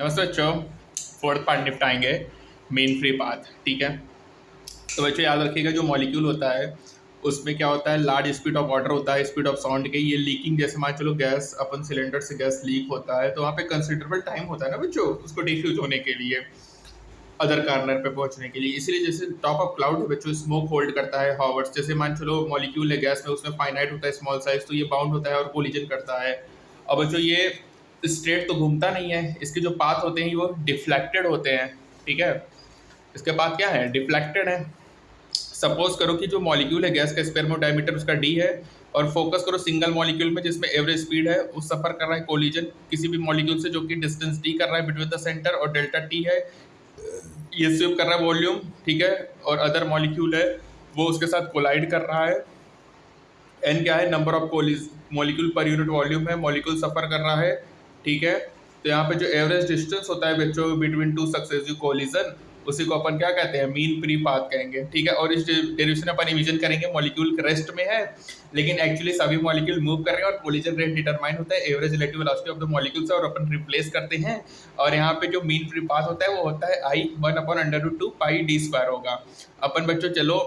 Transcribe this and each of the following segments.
नमस्ते बच्चों। Fourth part निपटाएंगे मेन फ्री पाथ। ठीक है, तो बच्चों याद रखिएगा जो मॉलिक्यूल होता है उसमें क्या होता है, लार्ज स्पीड ऑफ वाटर होता है, स्पीड ऑफ साउंड के। ये लीकिंग, जैसे मान चलो गैस अपन सिलेंडर से गैस लीक होता है तो वहाँ पे कंसिडरेबल टाइम होता है ना बच्चों उसको डिफ्यूज होने के लिए, अदर कार्नर पे पहुंचने के लिए। इसीलिए जैसे टॉप ऑफ क्लाउड है बच्चों, स्मोक होल्ड करता है हॉवर्स। जैसे मान चलो मॉलिक्यूल है गैस में, उसमें फाइनाइट होता है स्मॉल साइज, तो ये बाउंड होता है और कोलिजन करता है। अब बच्चों ये स्ट्रेट तो घूमता नहीं है, इसके जो पाथ होते हैं वो डिफ्लेक्टेड होते हैं। ठीक है, इसके पाथ क्या है, डिफ्लेक्टेड है। सपोज करो कि जो मॉलिक्यूल है गैस का स्पेक्ट्रम डायमीटर उसका डी है, और फोकस करो सिंगल मॉलिक्यूल में जिसमें एवरेज स्पीड है, वो सफर कर रहा है कोलिजन किसी भी मॉलिक्यूल से जो कि डिस्टेंस डी कर रहा है बिटवीन द सेंटर, और डेल्टा टी है, ये स्विप कर रहा है वॉल्यूम। ठीक है, और अदर मॉलिक्यूल है वो उसके साथ कोलाइड कर रहा है। एन क्या है, number of molecule per unit volume है, मॉलिक्यूल सफर कर रहा है। ठीक है, तो यहाँ पे जो एवरेज डिस्टेंस होता है बच्चों बिटवीन टू सक्सेसिव कोलिजन, उसी को अपन क्या कहते हैं, मीन फ्री पाथ कहेंगे। ठीक है, और इस डेरिवेशन अपन इमेजिन करेंगे मॉलिक्यूल रेस्ट में है, लेकिन एक्चुअली सभी मॉलिक्यूल मूव कर रहे हैं और कोलिजन रेट डिटरमाइन होता है average relative velocity of the molecule से, और अपन रिप्लेस करते हैं। और यहाँ पे जो मीन फ्री पाथ होता है वो होता है आई 1/√2 पाई डी स्क्वायर होगा। अपन बच्चों चलो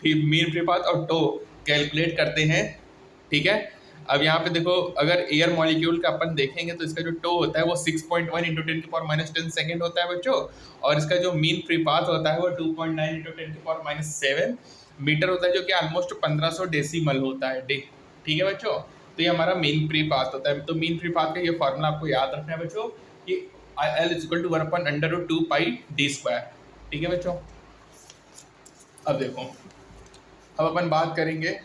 मीन फ्री पाथ और टो कैलकुलेट करते हैं। ठीक है, अब यहाँ पे देखो, अगर एयर मॉलिक्यूल का अपन देखेंगे तो इसका जो टो होता है वो 6.1 इंटू 10⁻⁻10 सेकेंड होता है बच्चों, और इसका जो मीन फ्री पाथ होता है वो 2.9 इंटू 10⁻7 मीटर होता है, जो कि ऑलमोस्ट 1500 डेसिमल होता है डे। ठीक है बच्चों, तो ये हमारा मीन फ्री पाथ होता है। तो मीन फ्री पाथ का ये फॉर्मूला आपको याद रखना है बच्चों कि L is equal to 1/√2 pi d square. ठीक है बच्चों, अब देखो, अब अपन बात करेंगे।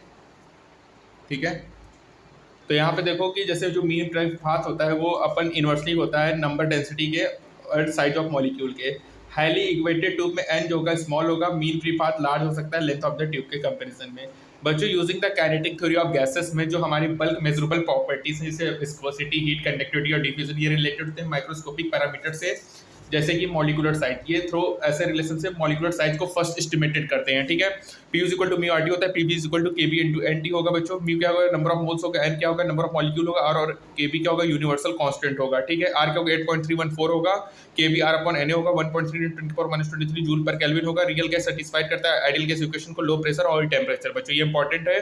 ठीक है, तो यहाँ पे देखो कि जैसे जो मीन फ्री पाथ होता है वो अपन इन्वर्सली होता है नंबर डेंसिटी के और साइज ऑफ मॉलिक्यूल के। हाईली इक्वेटेड ट्यूब में एन जो होगा स्मॉल होगा, मीन फ्री पाथ लार्ज हो सकता है लेंथ ऑफ द ट्यूब के कंपैरिजन में। बच्चों using the kinetic theory of gases में जो हमारी बल्क मेजरेबल प्रॉपर्टीज है, जैसे विस्कोसिटी, हीट कंडक्टिविटी और डिफ्यूजन, ये रिलेटेड होते हैं माइक्रोस्कोपिक पैरामीटर से, जैसे कि मॉलिकुलर साइज। ये थ्रो ऐसे रिलेशन से मॉलिकुलर साइज को फर्स्ट एस्टिमेटेड करते हैं। ठीक है, P is equal to mu R T होता है, पी इज इक्वल टू के बी इंटू एन टी होगा बच्चों। म्यू क्या होगा, नंबर ऑफ मोल्स होगा, एन क्या होगा, नंबर ऑफ मॉलिक्यूल होगा, और के बी क्या होगा, यूनिवर्सल कांस्टेंट होगा। ठीक है, आर क्या होगा, 8.314 होगा, के बी आर अपॉन एन होगा 1.3 × 10⁻23 जूल पर केल्विन होगा। रियल गैस सेटिस्फाइड करता है आइडियल गैस इक्वेशन को लो प्रेशर और टेम्परेचर। बच्चों ये इंपॉर्टेंट है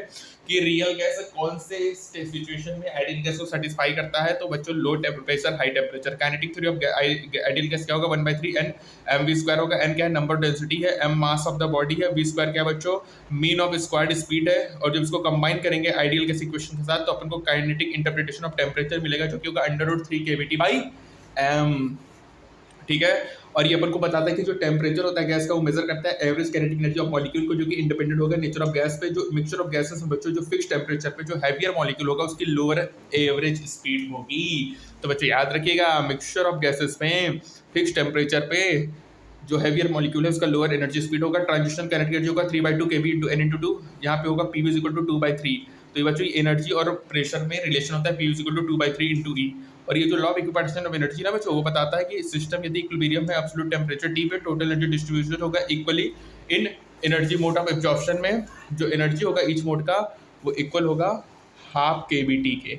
कि रियल गैस कौन से सिचुएशन में आइडियल गैस को सेटिस्फाई करता है, तो बच्चों low pressure high temperature. Kinetic theory of ideal gas क्या होगा, 1/3 एन एम वी स्क्वायर होगा। एन क्या है, नंबर डेंसिटी है, M mass of the body है, वी स्क्वायर क्या है बच्चों, मीन ऑफ स्क्वायर्ड स्पीड है। और जब इसको कंबाइन करेंगे आइडियल गैस इक्वेशन के साथ तो अपन को काइनेटिक इंटरप्रिटेशन ऑफ टेम्परेचर मिलेगा, जो कि होगा √3 kBT बाई एम। ठीक है, और ये अपन को बताता है कि जो टेम्परेचर होता है गैस का वो मेजर करता है average kinetic energy of molecule को, जो कि इंडिपेंडेंट होगा नेचर ऑफ गैस पे। जो मिक्सचर ऑफ गैसेस में बच्चों जो फिक्स टेम्परेचर पे जो हैवियर मॉलिक्यूल होगा उसकी लोअर एवरेज स्पीड होगी। तो बच्चों याद रखिएगा, मिक्सचर ऑफ गैसेस में फिक्स टेम्परेचर पे जो हैवियर मॉलिक्यूल है उसका लोअर एनर्जी स्पीड होगा। ट्रांजिशन काइनेटिक एनर्जी होगा 3/2 kB इंटू n इंटू 2, यहाँ पे होगा P इज इक्वल टू 2/3। तो ये बच्चों एनर्जी और प्रेशर में रिलेशन होता है P is equal to 2/3 into E। और ये जो law of equipartition of energy ना बच्चों वो बताता है कि सिस्टम यदि इक्विलिब्रियम में एब्सोल्यूट टेम्परेचर T पे टोटल एनर्जी डिस्ट्रीब्यूशन होगा equally in energy mode of absorption में। जो एनर्जी होगा ईच मोड का वो इक्वल होगा ½ kBT के।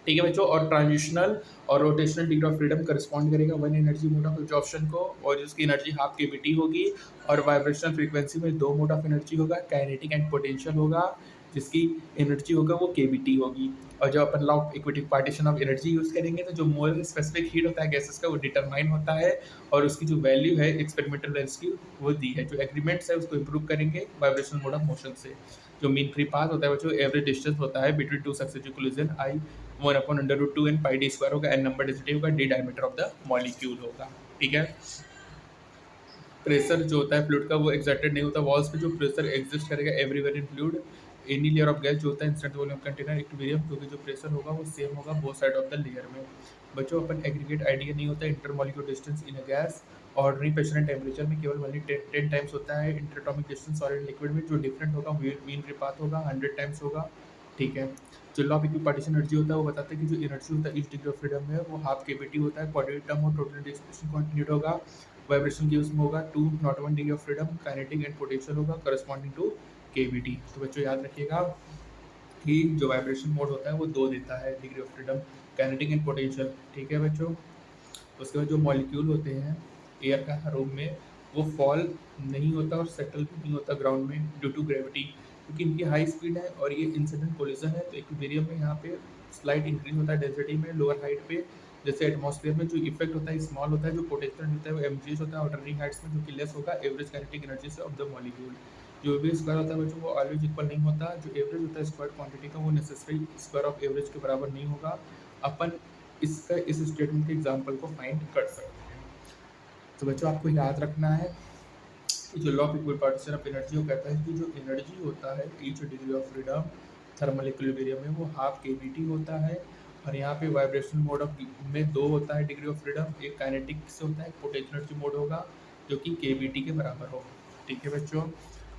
ठीक है बच्चों, और ट्रांजिशनल और rotational degree of freedom correspond करेगा one energy mode of absorption को, और जिसकी एनर्जी ½ kBT होगी। और वाइब्रेशनल फ्रीक्वेंसी में 2 मोड ऑफ एनर्जी होगा, काइनेटिक एंड पोटेंशियल होगा, जिसकी एनर्जी होगा वो kBT होगी। और जब अपन law of equity partition of energy use करेंगे तो जो मोल स्पेसिफिक हीट होता है गैसेस का वो डिटरमाइन होता है, और उसकी जो वैल्यू है एक्सपेरिमेंटल वैल्यूज की वो दी है। जो एग्रीमेंट्स है उसको इंप्रूव करेंगे वाइब्रेशनल मोड ऑफ मोशन से। जो मीन फ्री पाथ होता है बच्चों एवरेज डिस्टेंस होता है बिटवीन टू सक्सेसिव कोलिजन आई 1/√2 एन पाई डी स्क्वायर होगा, एन नंबर डेंसिटी होगा, D diameter of the molecule होगा। ठीक है, प्रेशर जो होता है फ्लूइड का वो एक्सर्टेड नहीं होता, वॉल्स पे जो प्रेशर एग्जिस्ट करेगा everywhere in fluid. Any layer of gas जो होता है इंस्टेंट वॉल्यूम कंटेनर इक्विलिब्रियम, क्योंकि जो प्रेशर होगा वो सेम होगा both side of the layer में। बच्चों अपन एग्रीगेट आइडिया नहीं होता intermolecular distance in a gas. Ordinary pressure and temperature में केवल वनली 10 टाइम्स होता है। इंटरएटॉमिक डिस्टेंस सॉलिड लिक्विड में जो डिफरेंट होगा मीन फ्री पाथ होगा 100 टाइम्स होगा। ठीक है, जो लॉ ऑफ इक्विपार्टीशन एनर्जी होता है वो बताता है कि जो एनर्जी होता है ईच डिग्री ऑफ फ्रीडम में वो ½ kBT होता है। क्वाड्रेटिक टर्म और टोटल एक्सप्रेशन कंटिन्यूड होगा। वाइब्रेशन की उसमें होगा 2/1 degree of freedom, kinetic and potential होगा करस्पॉन्डिंग टू kBT। तो बच्चों याद रखिएगा कि जो वाइब्रेशन मोड होता है वो 2 देता है, degree of freedom, kinetic and potential. ठीक है बच्चों, उसके बाद जो मॉलिक्यूल होते हैं एयर का रूम में, वो फॉल नहीं होता और सेटल भी नहीं होता ग्राउंड में ड्यू टू ग्रेविटी, क्योंकि इनकी हाई स्पीड है और ये इंसिडेंट कोलिजन है। तो इक्विलिब्रियम में यहाँ पे स्लाइट इंक्रीज होता है डेंसिटी में लोअर हाइट पे, जैसे एटमॉस्फेयर में जो इफेक्ट होता है स्मॉल होता है, जो पोटेंशियल होता है वो mgh होता है आउटर रिंग हाइट्स में, जो कि लेस होगा एवरेज काइनेटिक एनर्जी से ऑफ द मॉलिक्यूल। जो भी स्क्वायर होता है बच्चों वो ऑलवेज इक्वल नहीं होता, जो एवरेज होता है स्क्वायर क्वांटिटी का वो नेसेसरी स्क्वायर ऑफ एवरेज के बराबर नहीं होगा। अपन इसका इस स्टेटमेंट के एग्जाम्पल को फाइंड कर सकते हैं। तो बच्चों आपको याद रखना है कि जो law of equal partition of energy वो कहता है कि जो एनर्जी होता है each degree of freedom thermal equilibrium में वो हाफ kBT होता है। और यहाँ पे वाइब्रेशन मोड ऑफ में दो होता है डिग्री ऑफ फ्रीडम, एक काइनेटिक से होता है, एक पोटेंशियल एनर्जी मोड होगा जो कि kBT के बराबर होगा। ठीक है बच्चों।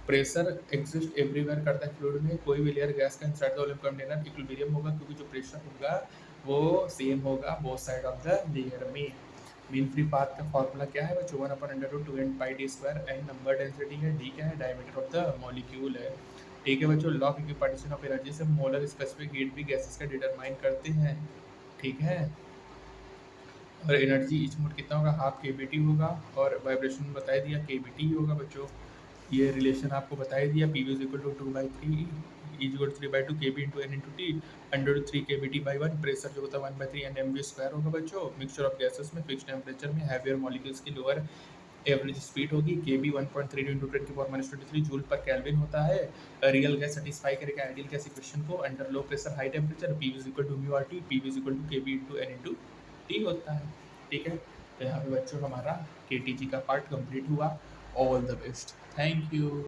प्रेशर एग्जिस्ट एवरीवेयर करता है फ्लूइड में, कोई भी लेयर गैस का inside the volume container equilibrium होगा, क्योंकि जो प्रेशर होगा वो सेम होगा both side of the layer में। मीन फ्री पाथ का फॉर्मूला क्या है बच्चों, 1/√2n πd², N number density है, डी क्या है डायमीटर ऑफ द मॉलिक्यूल है। ठीक है बच्चों। Law of equipartition of energy से मोलर स्पेसिफिक हीट भी गैसेस का डिटरमाइन करते हैं। ठीक है। और एनर्जी ईच मोड कितना होगा, हाफ kBT होगा, और वाइब्रेशन बता दिया kBT होगा बच्चों। ये रिलेशन आपको बता ही दिया, PV equal to 2/3 equal 3/2 kb into N into T, under 3 kBT/1। Pressure जो होता है 1/3 nmv² होगा बच्चों। मिक्सचर ऑफ गैसेस में फिक्स टेम्परेचर में हैवियर मॉलिक्यूल्स की लोअर एवरेज स्पीड होगी, kb 1.32 इंटू 10⁻³ जूल पर केल्विन होता है। रियल गैस सेटिस्फाई करेगा आइडियल गैस इक्वेशन को under low pressure high temperature, PV equal to μRT, PV equal to kb into N into T होता है। ठीक है। तो यहाँ पे बच्चों हमारा KTG का पार्ट कंप्लीट हुआ। All the best, thank you.